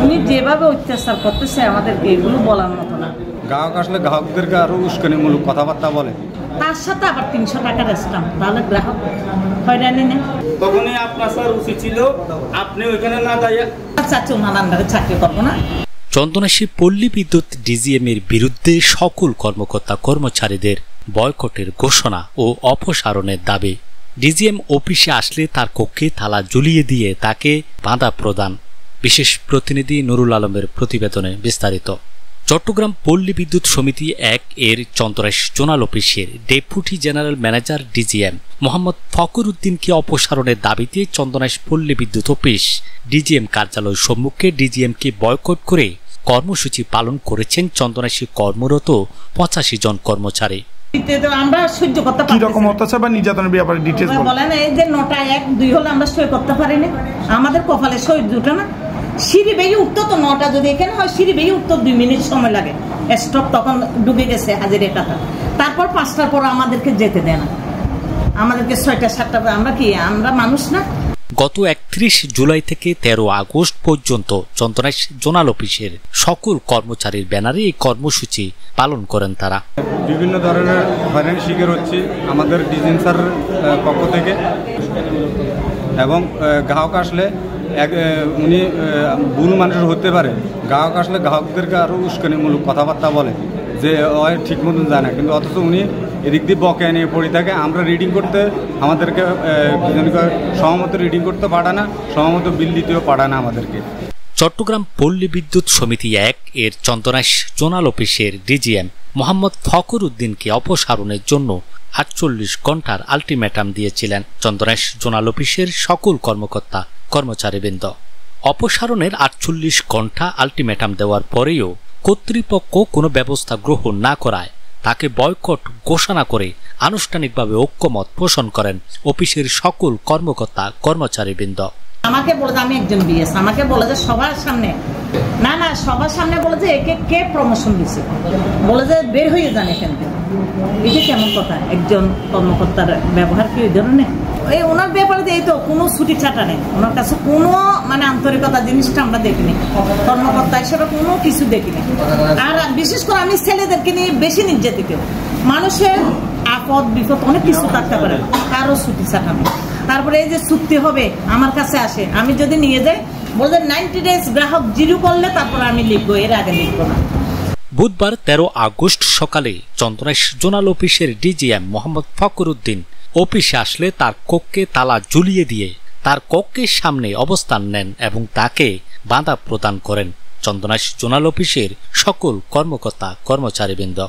উনি যেভাবে অত্যাচার করতেছে আমাদেরকে এগুলো বলার মতো না। গ্রাহক আসলে গ্রাহকদেরকে আরো উস্কানিমূলক কথাবার্তা বলে, তার সাথে আবার 300 টাকার স্ট্যাম্প, তাহলে গ্রাহক হয়রানি নেই। তখনই আপনার স্যার উচিত ছিল আপনি ওইখানে না দাঁড়িয়ে চাচ্ছি ওনার আন্ডারে চাকরি করবো না। চন্দনাইশী পল্লী বিদ্যুৎ ডিজিএম এর বিরুদ্ধে সকল কর্মকর্তা কর্মচারীদের বয়কটের ঘোষণা ও অপসারণের দাবি। ডিজিএম অফিসে আসলে তার কক্ষে তালা ঝুলিয়ে দিয়ে তাকে বাধা প্রদান। বিশেষ প্রতিনিধি নুরুল আলমের প্রতিবেদনে বিস্তারিত। চট্টগ্রাম পল্লী বিদ্যুৎ সমিতি 1 এর চন্দনাইশ জোনাল অফিসের deputy general manager DGM Mohammad Fakhr উদ্দিনকে অপসারণের দাবিতে চন্দনাইশ পল্লী বিদ্যুৎ অফিস ডিজিএম কার্যালয় সম্মুখে ডিজিএমকে বয়কট করে কর্মসূচি পালন করেছেন চন্দনাইশে কর্মরত 85 জন কর্মচারী। আমরা সহ্য করতে পারি কি রকম অত্যাচার বা নির্যাতনের ব্যাপারে ডিটেইলস বলেন। এই যে 9টা 1 2 হলে আমরা সহ্য করতে পারি না, আমাদের কপালে সহ্য জুটে না। সিঁড়ি বেয়ে উঠতো তো 9টা যদি এখানে হয় সিঁড়ি বেয়ে উঠতো 2 মিনিট সময় লাগে, স্টপ তখন ডুবে গেছে হাজিরে টাকা। তারপর 5টার পর আমাদেরকে যেতে দেয় না, আমাদেরকে 6টা 7টা। আমরা কি আমরা মানুষ না? গত 31 জুলাই থেকে 13 আগস্ট পর্যন্ত চন্দনাইশ জোনাল অফিসের সকল কর্মচারীর ব্যানারে এই কর্মসূচি পালন করেন তারা। বিভিন্ন ধরনের হয়রানির শিকার হচ্ছে আমাদের ডিজিএম স্যারের পক্ষ থেকে, এবং গ্রাহক আসলে উনি ভুল মানুষ হতে পারে। গ্রাহক আসলে গ্রাহকদেরকে আরও উস্কানিমূলক কথাবার্তা বলে যে ঠিক মতন যায় না, কিন্তু অথচ উনি এদিক দিয়ে বকেয়া নিয়ে পড়ে থাকে। আমরা রিডিং করতে আমাদেরকে সহমত রিডিং করতে পাঠায় না, সহমত বিল দিতেও পাঠায় না আমাদেরকে। চট্টগ্রাম পল্লী বিদ্যুৎ সমিতি 1 এর চন্দনাইশ জোনাল অফিসের ডিজিএম মোহাম্মদ ফখর উদ্দিনকে অপসারণের জন্য 48 ঘন্টার আলটিমেটাম দিয়েছিলেন চন্দনাইশ জোনাল অফিসের সকল কর্মকর্তা কর্মচারীবৃন্দ। অপসারণের 48 ঘন্টা আলটিমেটাম দেওয়ার পরেও কর্তৃপক্ষ কোনো ব্যবস্থা গ্রহণ না করায় তাকে বয়কট ঘোষণা করে আনুষ্ঠানিকভাবে ঐক্যমত পোষণ করেন অফিসের সকল কর্মকর্তা কর্মচারীবৃন্দ। আমাকে বলে যে আমি একজন বিএস, আমাকে বলে যে সবার সামনে না সবার সামনে বলে যে একে কে প্রমোশন দিছে, বলে যে বের হয়ে যান এখান থেকে। এটা কেমন কথা? একজন কর্মকর্তার ব্যবহার কি ওই ধরনের? এই ওনার ব্যাপারে এই তো কোনো ছুটি ছাটা নেই, ওনার কাছে কোনো আন্তরিকতা জিনিসটা আমরা দেখিনি, কর্মকর্তা হিসেবে কোনো কিছু দেখিনি। আর বিশেষ করে আমি ছেলেদেরকে নিয়ে বেশি নির্যাতিত। মানুষের আপদ বিপদ অনেক কিছু থাকতে পারে, কারো ছুটি ছাটা নেই। তারপরে এই যে চুক্তি হবে আমার কাছে আসে, আমি যদি নিয়ে যাই বলতে 90 ডেজ গ্রাহক জিরো করলে তারপরে আমি লিখবো, এর আগে লিখবো না। বুধবার 13 আগস্ট সকালে চন্দনাইশ জোনাল অফিসের ডিজিএম মোহাম্মদ ফখর উদ্দিন অফিসে আসলে তার কক্ষে তালা ঝুলিয়ে দিয়ে তার কক্ষের সামনে অবস্থান নেন এবং তাকে বাধা প্রদান করেন চন্দনাইশ জোনাল অফিসের সকল কর্মকর্তা কর্মচারীবৃন্দ।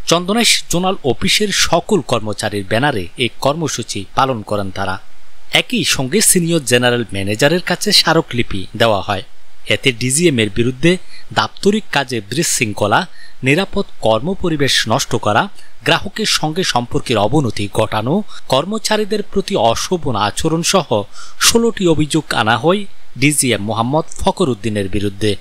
চন্দনাইশ জোনাল অফিসের সকল কর্মচারীর ব্যানারে এই কর্মসূচি পালন করেন তারা। একই সঙ্গে সিনিয়র জেনারেল ম্যানেজারের কাছে স্মারকলিপি দেওয়া হয়। এতে ডিজিএম এর বিরুদ্ধে দাপ্তরিক কাজে বিশৃঙ্খলা, নিরাপদ কর্মপরিবেশ নষ্ট করা, গ্রাহকের সঙ্গে সম্পর্কের অবনতি ঘটানো, কর্মচারীদের প্রতি অশোভন আচরণ সহ 16টি অভিযোগ আনা হয় ডিজিএম মোহাম্মদ ফখর উদ্দিনের বিরুদ্ধে।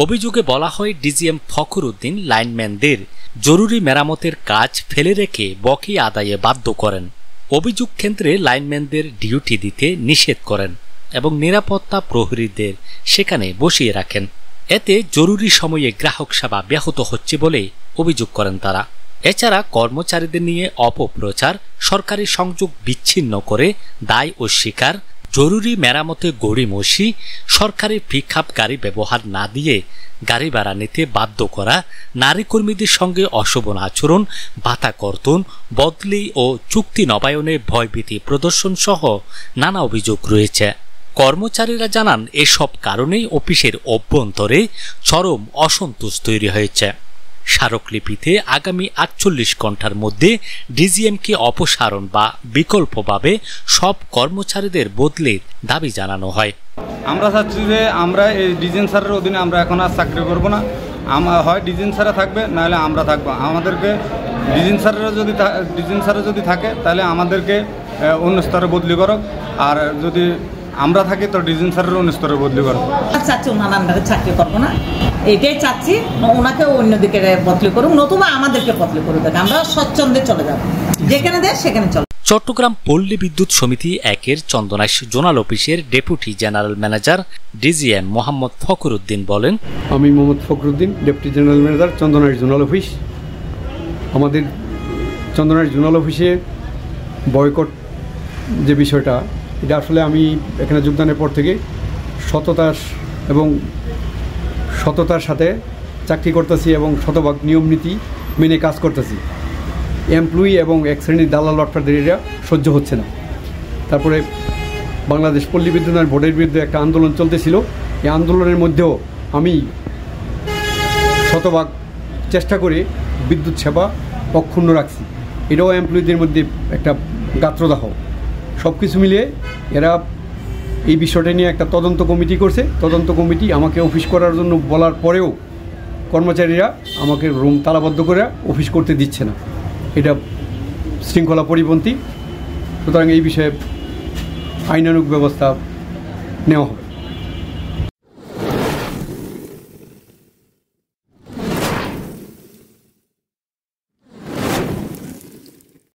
অভিযোগে বলা হয় ডিজিএম ফখর উদ্দিন লাইনম্যানদের জরুরি মেরামতের কাজ ফেলে রেখে বকেয়া আদায়ে বাধ্য করেন, অভিযোগ কেন্দ্রে লাইনম্যানদের ডিউটি দিতে নিষেধ করেন এবং নিরাপত্তা প্রহরীদের সেখানে বসিয়ে রাখেন। এতে জরুরি সময়ে গ্রাহক সেবা ব্যাহত হচ্ছে বলে অভিযোগ করেন তারা। এছাড়া কর্মচারীদের নিয়ে অপপ্রচার, সরকারি সংযোগ বিচ্ছিন্ন করে দায় অস্বীকার, জরুরি মেরামতে গড়িমসি, সরকারি পিকআপ গাড়ি ব্যবহার না দিয়ে গাড়ি ভাড়া নিতে বাধ্য করা, নারী কর্মীদের সঙ্গে অশোভন আচরণ, ভাতা কর্তন, বদলি ও চুক্তি নবায়নে ভয়ভীতি প্রদর্শন সহ নানা অভিযোগ রয়েছে। কর্মচারীরা জানান এসব কারণেই অফিসের অভ্যন্তরে চরম অসন্তোষ তৈরি হয়েছে। স্মারকলিপিতে আগামী 48 ঘন্টার মধ্যে ডিজিএমকে অপসারণ বা বিকল্পভাবে সব কর্মচারীদের বদলের দাবি জানানো হয়। আমরা চাচ্ছি যে আমরা এই ডিজিএম স্যারের অধীনে আমরা এখন আর চাকরি করবো না, হয় ডিজিএম স্যারে থাকবে নাহলে আমরা থাকবো। আমাদেরকে ডিজিএম স্যারের যদি থাকে তাহলে আমাদেরকে অন্য স্তরে বদলি করো, আর যদি আমরা থাকি তো ডিজিএম স্যারের অন্য স্তরে বদলি করো। চাচ্ছি ওনার আন্ডারে চাকরি করবো না, এটাই চাচ্ছি। ওনাকে অন্যদিকে বদলি করুক, নতুবা আমাদেরকে বদলি করুক, আমরা স্বচ্ছন্দে চলে যাবো, যেখানে দেয় সেখানে চলে। চট্টগ্রাম পল্লী বিদ্যুৎ সমিতি 1-এর চন্দনাইশ জোনাল অফিসের deputy general manager DGM Mohammad Fakhruddin বলেন, আমি Mohammad Fakhruddin, deputy general manager Chandanaish zonal office. আমাদের চন্দনাইশ জোনাল অফিসে বয়কট যে বিষয়টা, এটা আসলে আমি এখানে যোগদানের পর থেকে সততার সাথে চাকরি করতেছি এবং শতভাগ নিয়ম নীতি মেনে কাজ করতেছি। এমপ্লয়ি এবং এক শ্রেণীর দালাল লটপাটদের এরা সহ্য হচ্ছে না। তারপরে বাংলাদেশ পল্লী বিদ্যুৎ বোর্ডের বিরুদ্ধে একটা আন্দোলন চলতেছিল। এই আন্দোলনের মধ্যেও আমি শতভাগ চেষ্টা করে বিদ্যুৎ সেবা অক্ষুণ্ণ রাখছি। এটাও এমপ্লয়িদের মধ্যে একটা গাত্রদাহ। সব কিছু মিলিয়ে এরা এই বিষয়টা নিয়ে একটা তদন্ত কমিটি করছে। তদন্ত কমিটি আমাকে অফিস করার জন্য বলার পরেও কর্মচারীরা আমাকে রুম তালাবদ্ধ করে অফিস করতে দিচ্ছে না। এটা শৃঙ্খলা পরিপন্থী। সুতরাং এই বিষয়ে আইনানুগ ব্যবস্থা নেওয়া হবে।